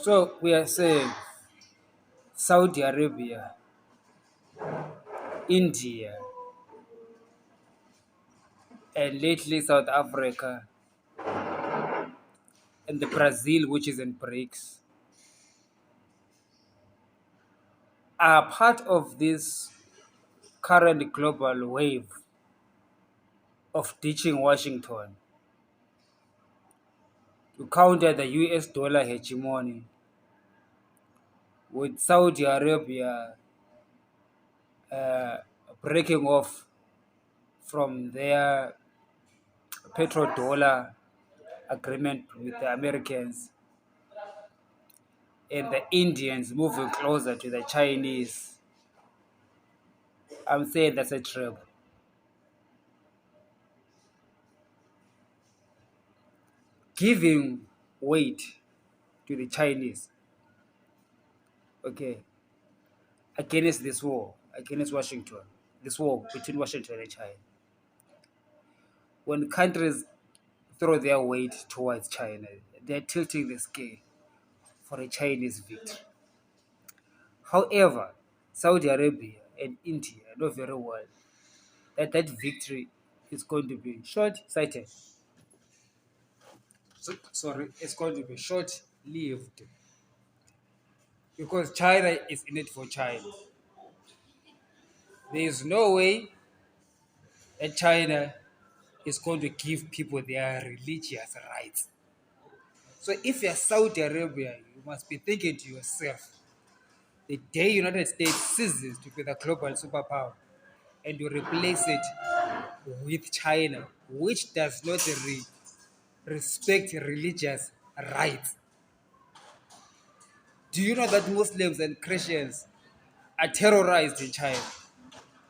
So we are saying Saudi Arabia, India, and lately South Africa, and the Brazil, which is in BRICS, are part of this current global wave of ditching Washington to counter the US dollar hegemony, with Saudi Arabia uh, breaking off from their petrodollar agreement with the Americans, and the Indians moving closer to the Chinese. I'm saying that's a trap. Giving weight to the Chinese, okay, against this war, against Washington, this war between Washington and China. When countries throw their weight towards China, they're tilting the scale for a Chinese victory. However, Saudi Arabia and India know very well that that victory is going to be short sighted. Sorry, it's going to be short lived because China is in it for China. There is no way that China is going to give people their religious rights. So if you're Saudi Arabia, you must be thinking to yourself, the day United States ceases to be the global superpower and you replace it with China, which does not respect religious rights. Do you know that Muslims and Christians are terrorized in China?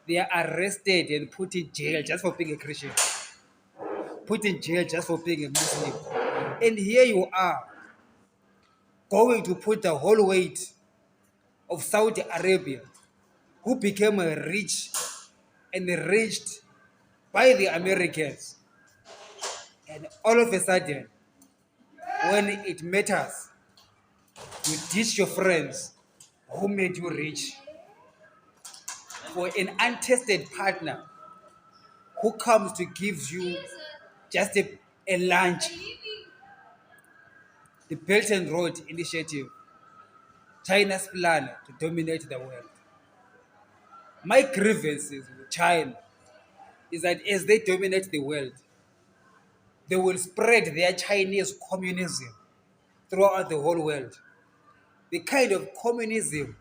They are arrested and put in jail just for being a Christian, put in jail just for being a Muslim. And here you are going to put the whole weight of Saudi Arabia, who became rich and enriched by the Americans. And all of a sudden, when it matters, you ditch your friends who made you rich for an untested partner who comes to give you just a lunch. The Belt and Road Initiative, China's plan to dominate the world. My grievances with China is that as they dominate the world, they will spread their Chinese communism throughout the whole world. The kind of communism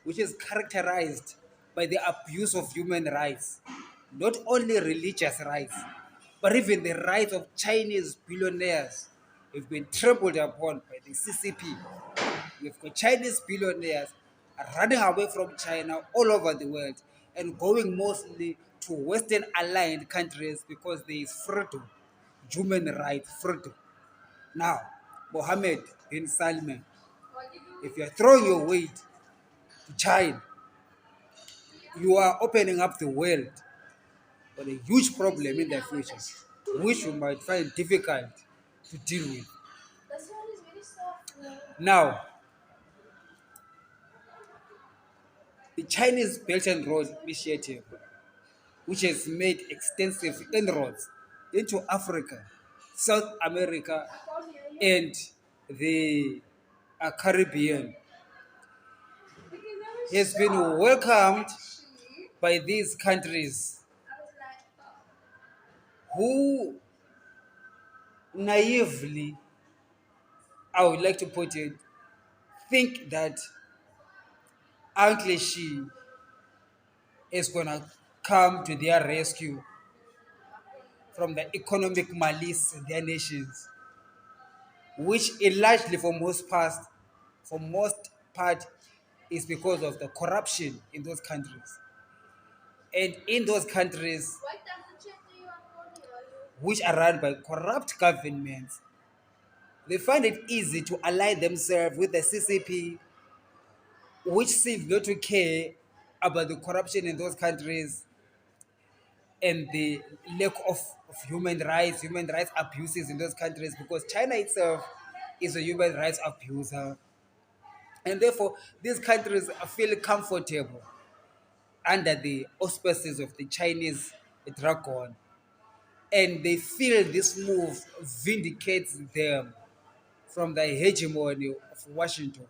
which is characterized by the abuse of human rights, not only religious rights, but even the rights of Chinese billionaires have been trampled upon by the CCP. We've got Chinese billionaires running away from China all over the world and going mostly to Western aligned countries because there is freedom, human rights freedom. Now, Mohammed bin Salman, if you're throwing your weight to China, you are opening up the world for a huge problem in the future, which you might find difficult to deal with. Now, the Chinese Belt and Road Initiative, which has made extensive inroads into Africa, South America, and the Caribbean, has been welcomed by these countries who naively, I would like to put it, think that Uncle Xi is going to come to their rescue from the economic malice in their nations, which largely for most part, is because of the corruption in those countries. And in those countries, which are run by corrupt governments, they find it easy to ally themselves with the CCP, which seems not to care about the corruption in those countries and the lack of human rights abuses in those countries, because China itself is a human rights abuser. And therefore, these countries feel comfortable under the auspices of the Chinese dragon. And they feel this move vindicates them from the hegemony of Washington.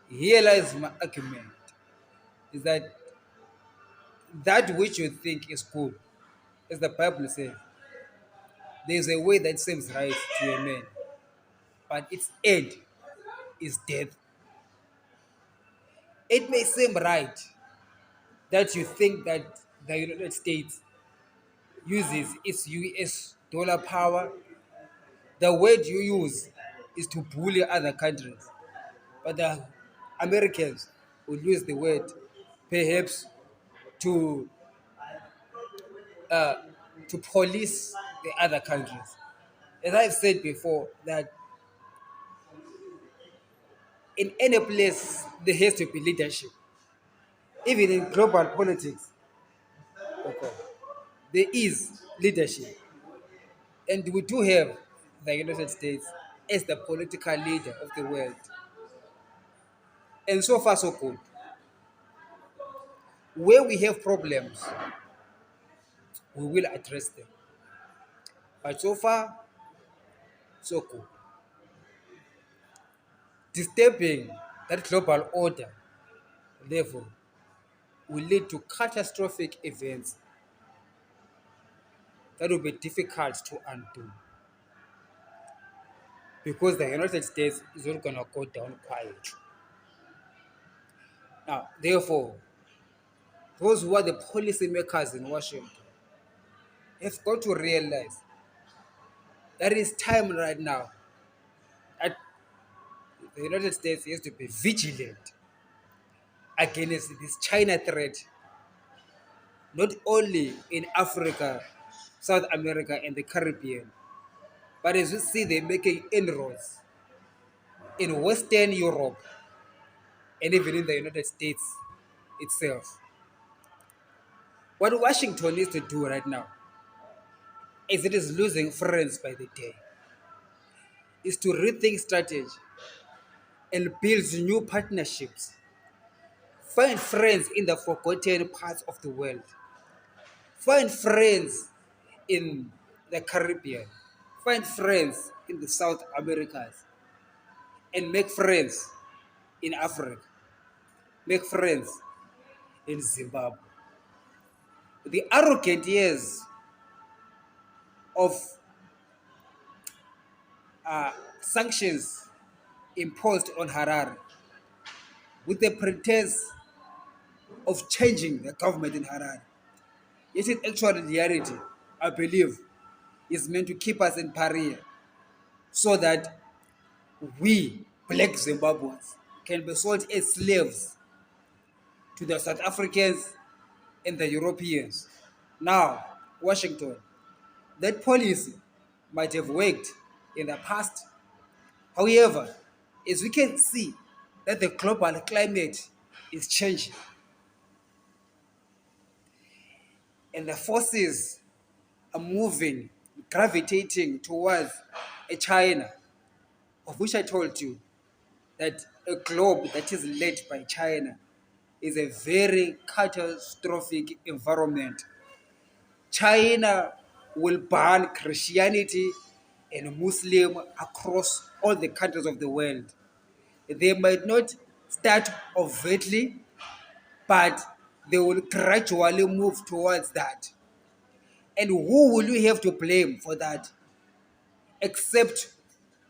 Here lies my argument is that that which you think is good, as the Bible says, there's a way that seems right to a man, but its end is death. It may seem right that you think that the United States uses its US dollar power. The word you use is to bully other countries, but the Americans will use the word perhaps to to police the other countries. As I've said before, that in any place there has to be leadership. Even in global politics, okay, there is leadership. And we do have the United States as the political leader of the world. And so far, so good. Where we have problems, we will address them. But so far, so good. Disturbing that global order level will lead to catastrophic events that will be difficult to undo because the United States is not going to go down quietly. Now, therefore, those who are the policymakers in Washington have got to realize that it's time right now that the United States has to be vigilant against this China threat, not only in Africa, South America, and the Caribbean, but as we see they're making inroads in Western Europe and even in the United States itself. What Washington needs to do right now, as it is losing friends by the day, is to rethink strategy and build new partnerships. Find friends in the forgotten parts of the world. Find friends in the Caribbean. Find friends in the South Americas. And make friends in Africa. Make friends in Zimbabwe. The arrogant years of sanctions imposed on Harare with the pretense of changing the government in Harare. Yet in actual reality, I believe, is meant to keep us in pariah so that we, black Zimbabweans, can be sold as slaves to the South Africans and the Europeans. Now, Washington, that policy might have worked in the past. However, as we can see that the global climate is changing and the forces are moving, gravitating towards a China, of which I told you that a globe that is led by China is a very catastrophic environment. China will ban Christianity and Muslim across all the countries of the world. They might not start overtly, but they will gradually move towards that. And who will you have to blame for that? Except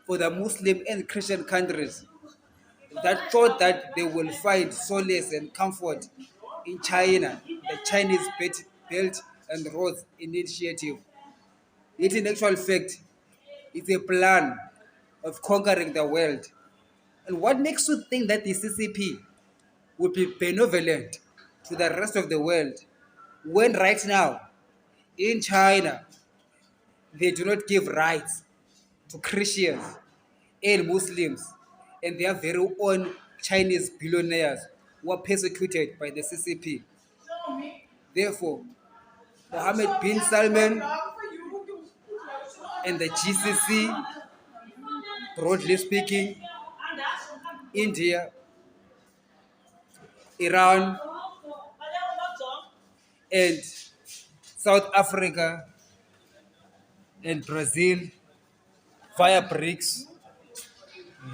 for the Muslim and Christian countries that thought that they will find solace and comfort in China, the Chinese Belt and Road Initiative. Yet in actual fact, it's a plan of conquering the world. And what makes you think that the CCP would be benevolent to the rest of the world when right now in China they do not give rights to Christians and Muslims and their very own Chinese billionaires who are persecuted by the CCP. Therefore, Mohammed bin Salman and the GCC, broadly speaking, India, Iran, and South Africa and Brazil via BRICS,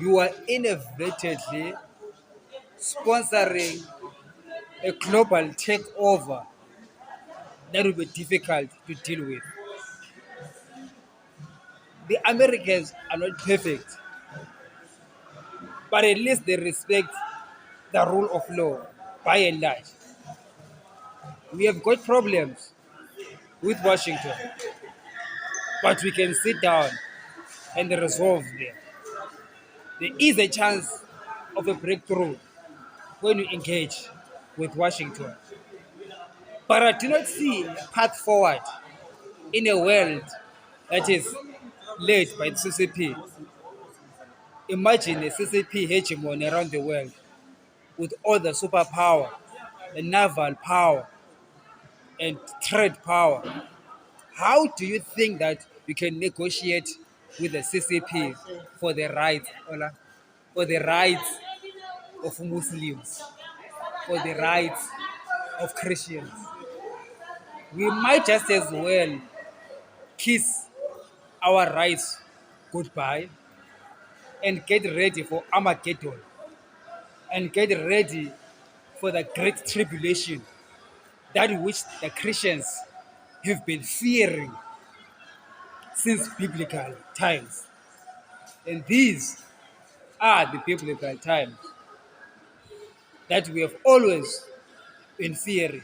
you are inadvertently sponsoring a global takeover that will be difficult to deal with. The Americans are not perfect, but at least they respect the rule of law by and large. We have got problems with Washington, but we can sit down and resolve them. There is a chance of a breakthrough when we engage with Washington. But I do not see a path forward in a world that is led by the CCP. Imagine a CCP hegemony around the world with all the superpower, the naval power, and trade power. How do you think that you can negotiate with the CCP for the rights, Ola, for the rights of Muslims, for the rights of Christians? We might just as well kiss our rights goodbye and get ready for Armageddon and get ready for the great tribulation, that which the Christians have been fearing since biblical times. And these are the biblical times that we have always been fearing.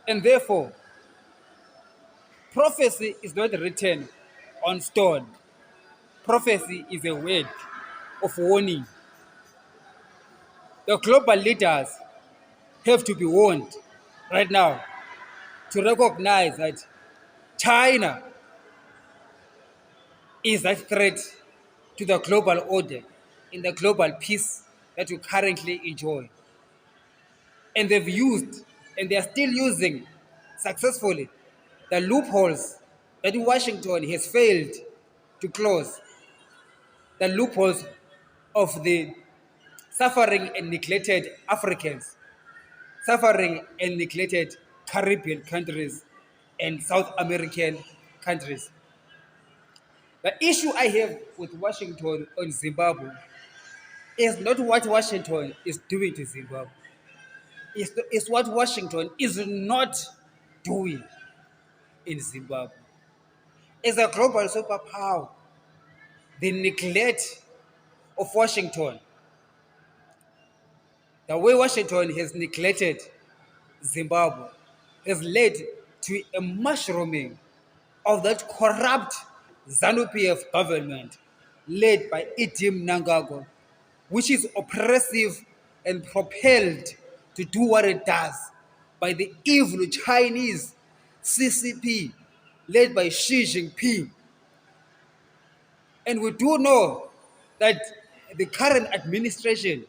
And therefore, prophecy is not written on stone. Prophecy is a word of warning. The global leaders have to be warned right now to recognize that China is a threat to the global order, in the global peace that we currently enjoy. And they've used, and they are still using successfully, the loopholes that Washington has failed to close, the loopholes of the suffering and neglected Africans, suffering and neglected Caribbean countries, and South American countries. The issue I have with Washington on Zimbabwe is not what Washington is doing to Zimbabwe. It's what Washington is not doing in Zimbabwe. As a global superpower, the neglect of Washington, the way Washington has neglected Zimbabwe, has led to a mushrooming of that corrupt ZANU-PF government led by Idim Nangago, which is oppressive and propelled to do what it does by the evil Chinese CCP led by Xi Jinping. And we do know that the current administration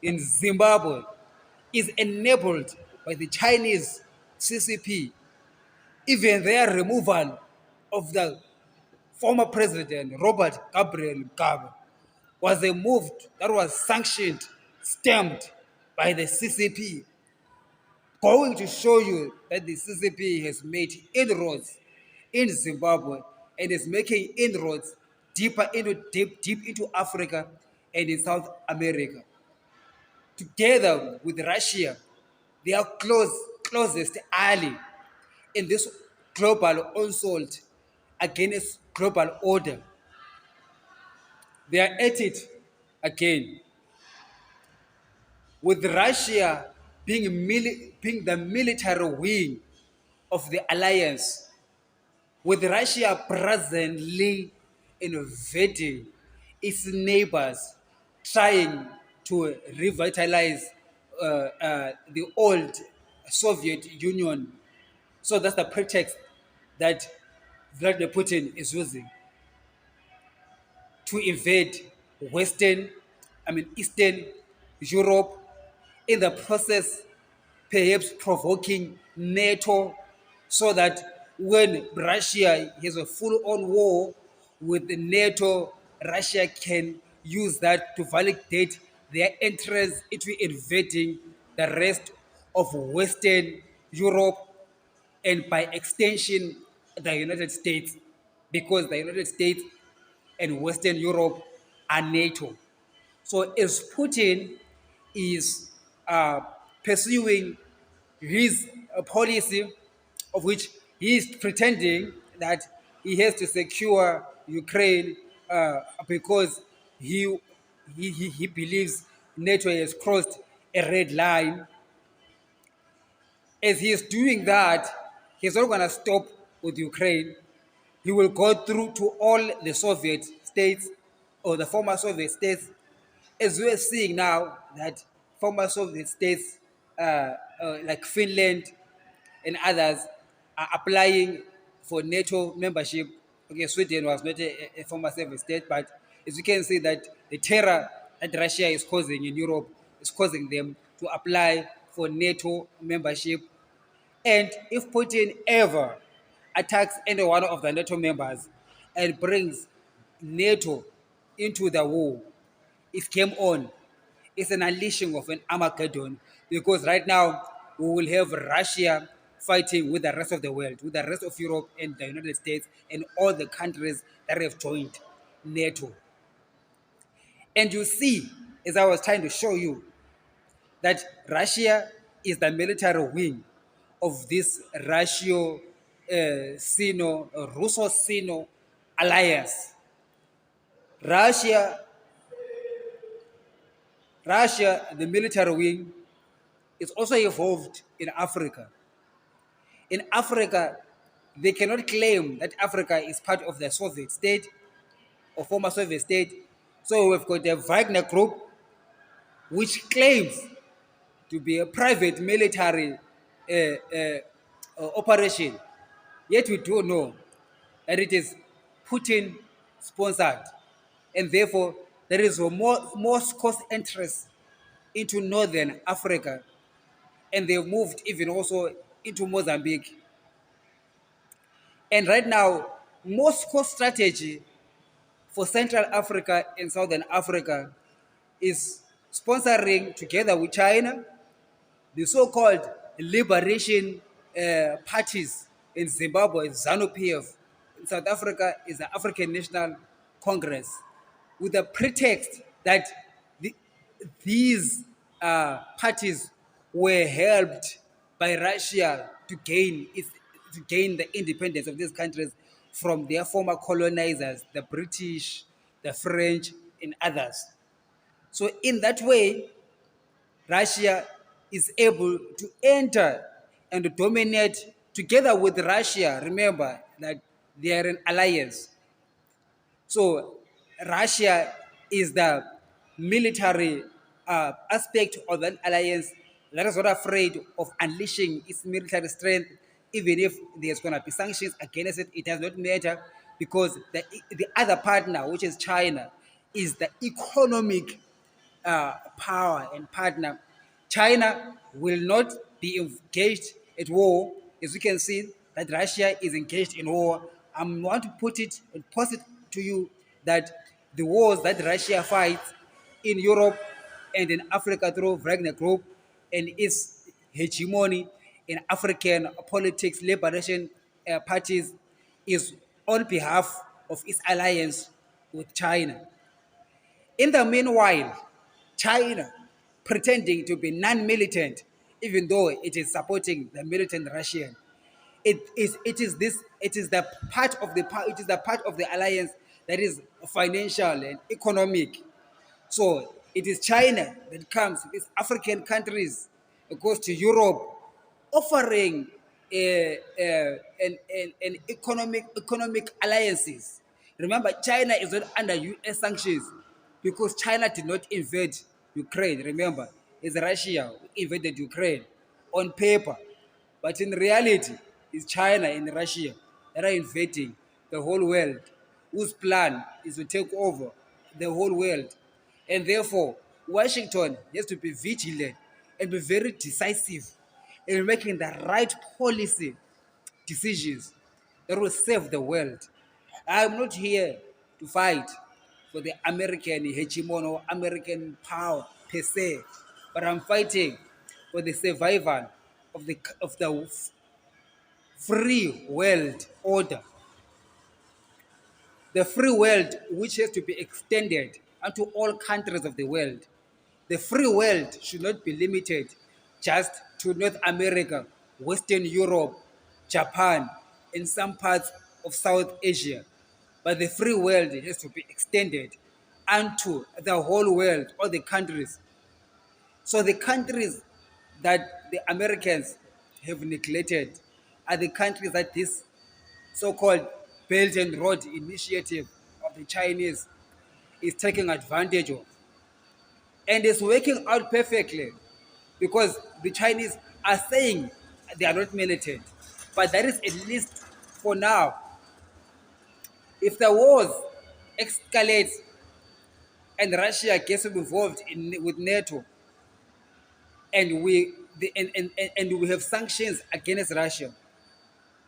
in Zimbabwe is enabled by the Chinese CCP. Even their removal of the former president, Robert Gabriel Mugabe, was a move that was sanctioned, stamped by the CCP, going to show you that the CCP has made inroads in Zimbabwe and is making inroads deep into Africa and in South America. Together with Russia, they are closest ally in this global onslaught against global order. They are at it again, with Russia being the military wing of the alliance, with Russia presently invading its neighbors, trying to revitalize the old Soviet Union. So that's the pretext that Vladimir Putin is using to invade Eastern Europe, in the process, perhaps provoking NATO, so that when Russia has a full-on war with the NATO, Russia can use that to validate their entrance into invading the rest of Western Europe and by extension the United States, because the United States and Western Europe are NATO. So as Putin is pursuing his policy, of which he is pretending that he has to secure Ukraine because he believes NATO has crossed a red line. As he is doing that, he's not going to stop with Ukraine. He will go through to all the Soviet states or the former Soviet states, as we are seeing now that former Soviet states like Finland and others are applying for NATO membership. Okay, Sweden was not a former Soviet state, but as you can see that the terror that Russia is causing in Europe is causing them to apply for NATO membership. And if Putin ever attacks any one of the NATO members and brings NATO into the war, it came on. It's an unleashing of an Armageddon, because right now we will have Russia fighting with the rest of the world, with the rest of Europe and the United States and all the countries that have joined NATO. And you see, as I was trying to show you, that Russia is the military wing of this Russo-Sino alliance. Russia, Russia, the military wing, is also involved in Africa. In Africa, they cannot claim that Africa is part of the Soviet state or former Soviet state. So we've got the Wagner Group, which claims to be a private military operation. Yet we do know that it is Putin sponsored, and therefore there is a more cost interest into northern Africa, and they've moved even also into Mozambique. And right now, Moscow's strategy for Central Africa and Southern Africa is sponsoring, together with China, the so-called liberation parties. In Zimbabwe, ZANU-PF. In South Africa is the African National Congress, with the pretext that these parties were helped by Russia to gain the independence of these countries from their former colonizers, the British, the French, and others. So in that way, Russia is able to enter and to dominate together with Russia. Remember that they are an alliance. So Russia is the military aspect of an alliance that is not afraid of unleashing its military strength, even if there's going to be sanctions against it. It does not matter, because the other partner, which is China, is the economic power and partner. China will not be engaged at war. As you can see, that Russia is engaged in war. I want to put it and post it to you that the wars that Russia fights in Europe and in Africa through Wagner Group and its hegemony in African politics, liberation parties, is on behalf of its alliance with China. In the meanwhile, China, pretending to be non-militant, even though it is supporting the militant Russian, it is the part of the alliance that is financial and economic. So it is China that comes with African countries, it goes to Europe, offering an economic alliances. Remember, China is not under US sanctions because China did not invade Ukraine. Remember, it's Russia who invaded Ukraine on paper, but in reality, it's China and Russia that are invading the whole world, whose plan is to take over the whole world. And therefore, Washington has to be vigilant and be very decisive in making the right policy decisions that will save the world. I'm not here to fight. for the American hegemon or American power per se, but I'm fighting for the survival of the free world order, the free world which has to be extended unto all countries of the world. The free world should not be limited just to North America, Western Europe, Japan, and some parts of South Asia. But the free world has to be extended unto the whole world, all the countries. So the countries that the Americans have neglected are the countries that this so-called Belt and Road Initiative of the Chinese is taking advantage of. And it's working out perfectly because the Chinese are saying they are not militant. But that is at least for now. If the wars escalate and Russia gets involved with NATO, and we have sanctions against Russia,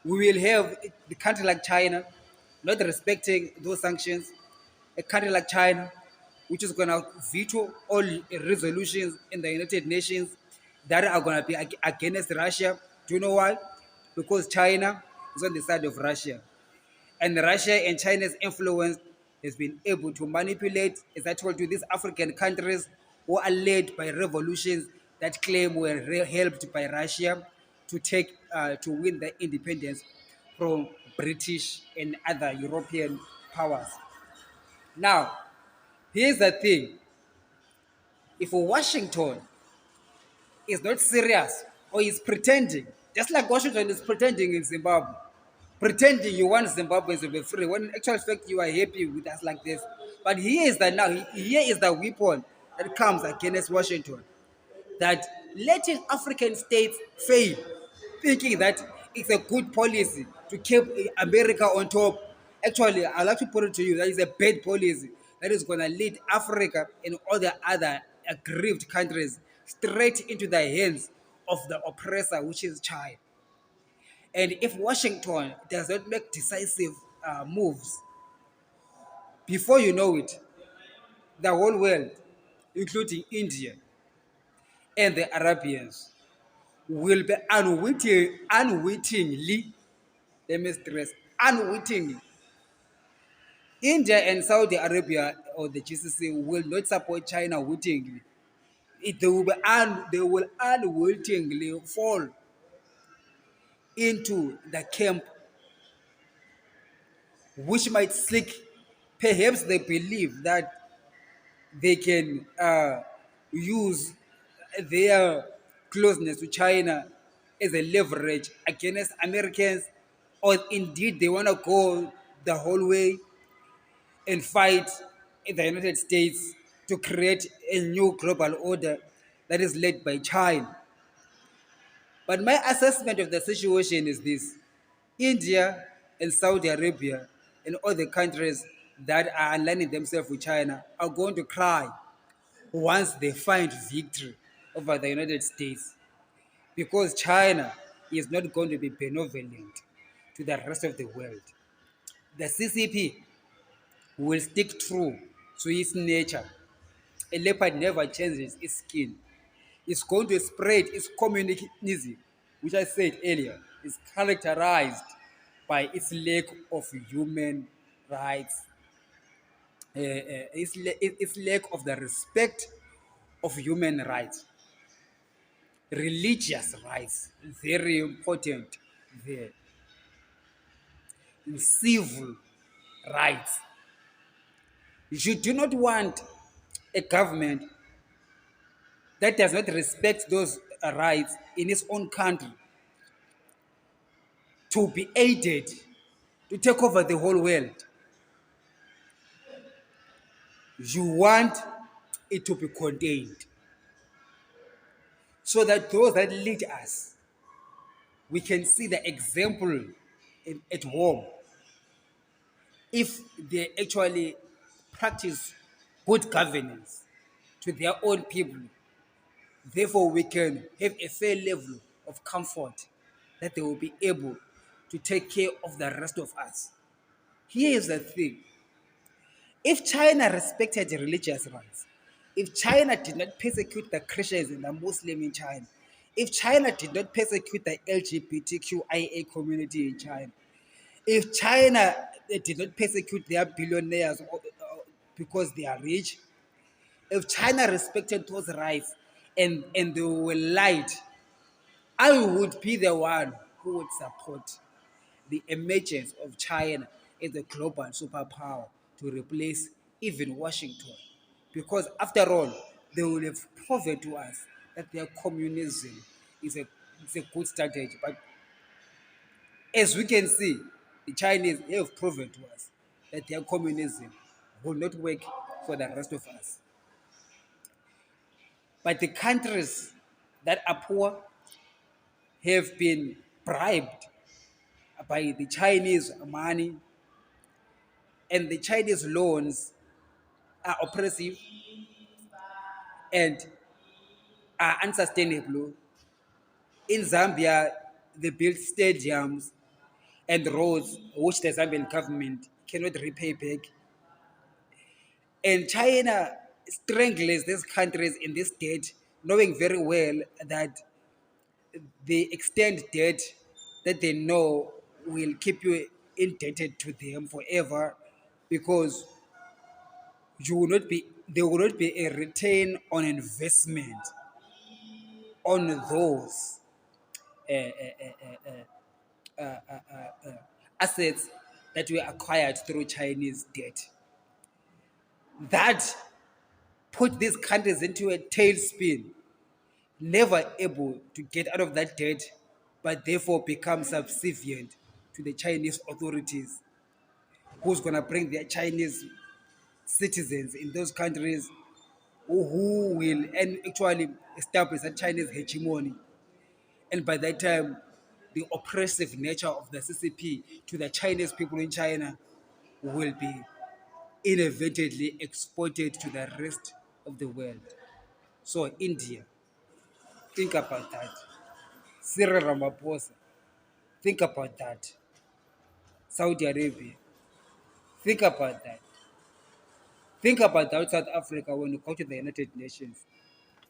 we will have the country like China not respecting those sanctions, a country like China which is going to veto all resolutions in the United Nations that are going to be against Russia. Do you know why? Because China is on the side of Russia. And Russia and China's influence has been able to manipulate, as I told you, these African countries who are led by revolutions that claim were helped by Russia to win their independence from British and other European powers. Now, here's the thing: if Washington is not serious or is pretending, just like Washington is pretending in Zimbabwe, pretending you want Zimbabweans to be free, when in actual fact you are happy with us like this. But here is the now, here is the weapon that comes against Washington, that letting African states fail, thinking that it's a good policy to keep America on top. Actually, I like to put it to you that is a bad policy that is going to lead Africa and all the other aggrieved countries straight into the hands of the oppressor, which is China. And if Washington does not make decisive moves, before you know it, the whole world, including India and the Arabians, will be unwittingly, let me stress, unwittingly, India and Saudi Arabia or the GCC will not support China wittingly. They will unwittingly fall into the camp which might seek, perhaps they believe that they can use their closeness to China as a leverage against Americans, or indeed they want to go the whole way and fight in the United States to create a new global order that is led by China. But my assessment of the situation is this: India and Saudi Arabia and other countries that are aligning themselves with China are going to cry once they find victory over the United States, because China is not going to be benevolent to the rest of the world. The CCP will stick true to its nature. A leopard never changes its skin. It's going to spread its communism, which I said earlier, is characterized by its lack of human rights, its lack of the respect of human rights, religious rights, very important there, civil rights. You do not want a government that does not respect those rights in its own country to be aided to take over the whole world. You want it to be contained so that those that lead us, we can see the example at home. If they actually practice good governance to their own people, therefore we can have a fair level of comfort that they will be able to take care of the rest of us. Here is the thing: If China respected religious rights, if China did not persecute the Christians and the Muslim in China, if China did not persecute the LGBTQIA community in China, if China did not persecute their billionaires because they are rich, if China respected those rights and they were light, I would be the one who would support the emergence of China as a global superpower to replace even Washington. Because after all, they will have proven to us that their communism is a good strategy. But as we can see, the Chinese have proven to us that their communism will not work for the rest of us. But the countries that are poor have been bribed by the Chinese money, and the Chinese loans are oppressive and are unsustainable. In Zambia, they built stadiums and roads which the Zambian government cannot repay back. And China strangles these countries in this debt, knowing very well that they extend debt that they know will keep you indebted to them forever, because you will not be there will not be a return on investment on those uh, uh, uh, assets that were acquired through Chinese debt. That put these countries into a tailspin, never able to get out of that debt, but therefore become subservient to the Chinese authorities, who's going to bring their Chinese citizens in those countries who will and actually establish a Chinese hegemony. And by that time, the oppressive nature of the CCP to the Chinese people in China will be inadvertently exported to the rest of the world. So, India, think about that. Cyril Ramaphosa, think about that. Saudi Arabia, think about that. Think about that South Africa when you go to the United Nations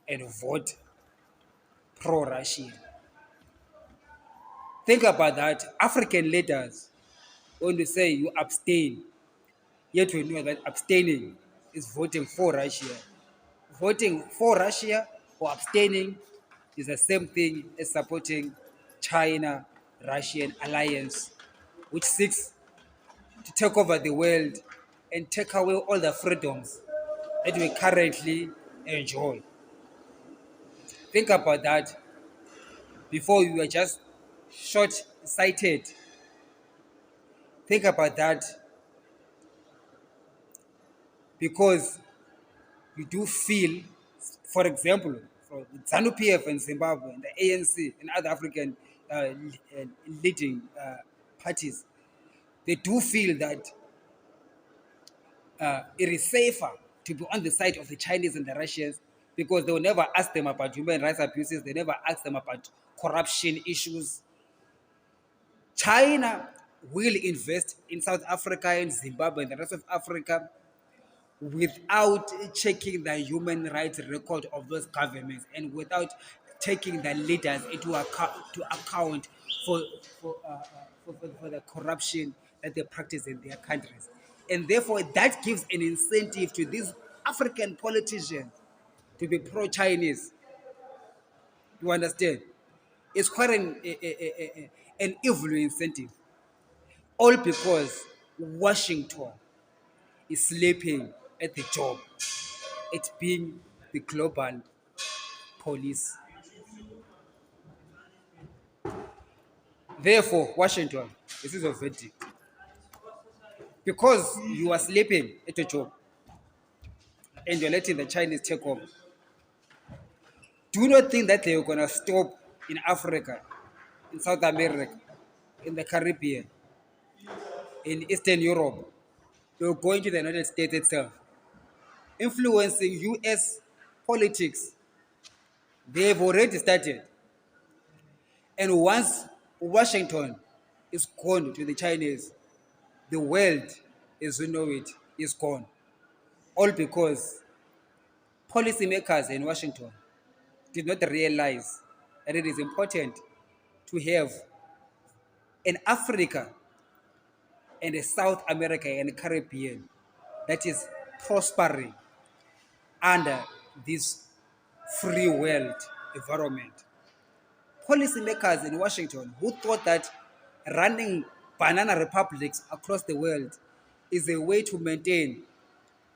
and vote pro Russian. Think about that. African leaders, when you say you abstain, yet we know that abstaining is voting for Russia. Voting for Russia or abstaining is the same thing as supporting China Russian alliance, which seeks to take over the world and take away all the freedoms that we currently enjoy. Think about that before you are just short sighted. Think about that because you do feel, for example, for ZANU PF in Zimbabwe, and the ANC and other African leading parties, they do feel that it is safer to be on the side of the Chinese and the Russians, because they will never ask them about human rights abuses, they never ask them about corruption issues. China will invest in South Africa and Zimbabwe and the rest of Africa without checking the human rights record of those governments and without taking the leaders into account for for the corruption that they practice in their countries. And therefore, that gives an incentive to these African politicians to be pro-Chinese. You understand? It's quite an evil incentive, all because Washington is sleeping at the job, at being the global police. Therefore, Washington, this is a verdict. Because you are sleeping at your job and you're letting the Chinese take over, do you not think that they're going to stop in Africa, in South America, in the Caribbean, in Eastern Europe? They're going to the United States itself, influencing US politics. They've already started. And once Washington is gone to the Chinese, the world as we know it is gone. All because policymakers in Washington did not realize that it is important to have an Africa and a South America and Caribbean that is prospering under this free world environment. Policymakers in Washington who thought that running banana republics across the world is a way to maintain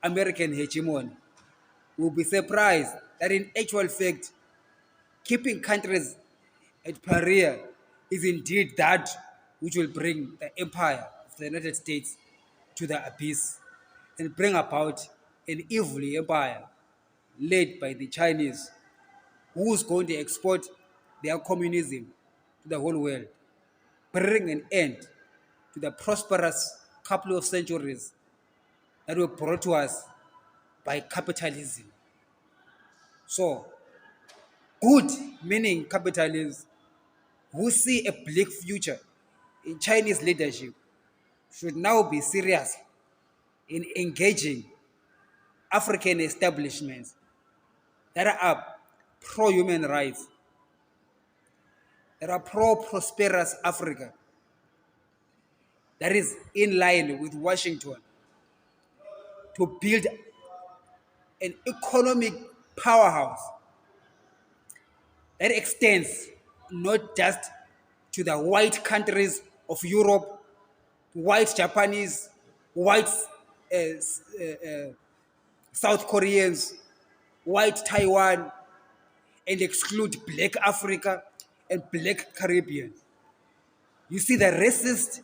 American hegemony will be surprised that in actual fact, keeping countries at pariah is indeed that which will bring the empire of the United States to the abyss and bring about an evil empire led by the Chinese, who's going to export their communism to the whole world, bring an end to the prosperous couple of centuries that were brought to us by capitalism. So, good meaning capitalists who see a bleak future in Chinese leadership should now be serious in engaging African establishments that are pro human rights, that are pro prosperous Africa, that is in line with Washington to build an economic powerhouse that extends not just to the white countries of Europe, white Japanese, white South Koreans, white Taiwan, and exclude black Africa and black Caribbean. You see, the racist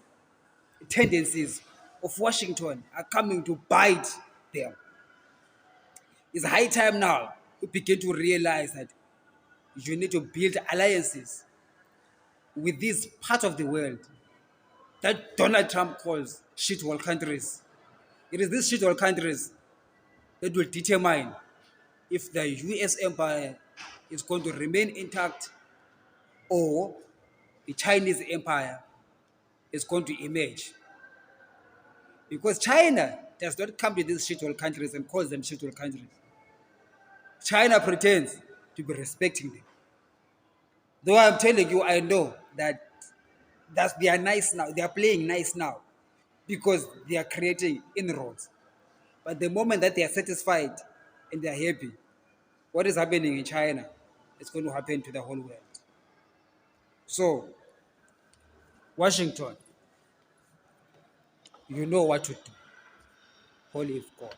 tendencies of Washington are coming to bite them. It's high time now we begin to realize that you need to build alliances with this part of the world that Donald Trump calls shithole countries. It is these shithole countries that will determine if the US empire is going to remain intact or the Chinese empire is going to emerge. Because China does not come to these shithole countries and calls them shithole countries. China pretends to be respecting them. Though I'm telling you, I know that they are nice now. They are playing nice now because they are creating inroads. But the moment that they are satisfied and they are happy, what is happening in China is going to happen to the whole world. So, Washington, you know what to do. Holy God.